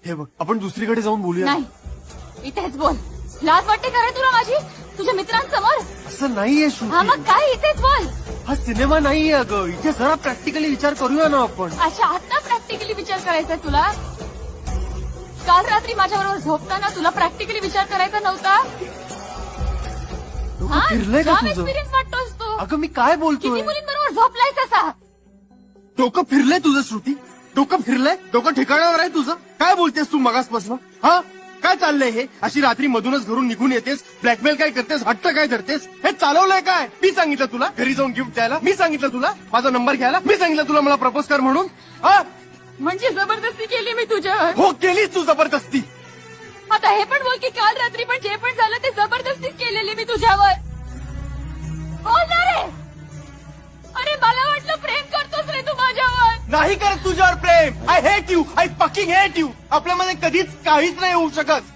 हे बघ, आपण दुसरीकडे जाऊन बोलूया. नाही, इथेच बोल. लाज वाटते का रे तुला माझी, तुझ्या मित्रांसमोर? असं नाहीये हा श्रुती, मग काय, इथेच बोल. हा सिनेमा नाहीये अगं. इथे जरा प्रॅक्टिकली विचार करूया ना आपण. अच्छा, आता प्रॅक्टिकली विचार करायचा तुला? काल रात्री माझ्याबरोबर झोपताना तुला प्रॅक्टिकली विचार करायचा नव्हता? डोकं फिरलंय का तुझं? एक्सपिरियन्स वाटतोस तू. अगं मी काय बोलतोय? किती मुलींबरोबर झोपलायस असा? डोकं फिरलंय तुझं श्रुती? डोकं फिरलंय? डोकं ठिकाणावर आहे तुझं? काय बोलतेस तू मगासपासून? हा, काय चाललंय हे? अशी रात्री मधूनच घरून निघून येतेस, ब्लॅकमेल काय करतेस, हट्ट काय धरतेस? हे चालवलंय काय? मी सांगितलं तुला घरी जाऊन गिफ्ट द्यायला? मी सांगितलं तुला माझा नंबर घ्यायला? मी सांगितलं तुला मला प्रपोज कर म्हणून? हा, म्हणजे जबरदस्ती केली मी तुझ्यावर? हो केलीस तू जबरदस्ती. आता हे पण बोल की काल रात्री पण जे पण झालं ते जबरदस्तीच केलेली मी तुझ्यावर. बोल ना रे. अरे मला वाटलं प्रेम करतोस रे तू माझ्यावर. नाही करत तुझ्यावर प्रेम. I hate you, I fucking hate you. आपल्यामध्ये कधीच काहीच नाही होऊ शकत.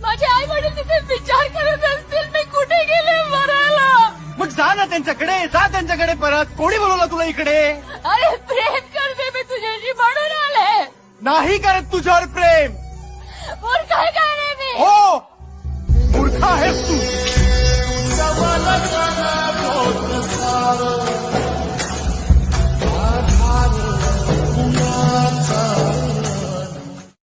माझे आई वडील तिथे विचार करत असतील मी कुठे गेले मरायला. मग जा ना त्यांच्याकडे परत. कोणी बोलवलं तुला इकडे? अरे प्रेम करते मी तुझ्याशी म्हणून आले. नाही करत तुझ्यावर प्रेम. मूर्ख आहे का रे मी? हो, मूर्ख आहेस तू.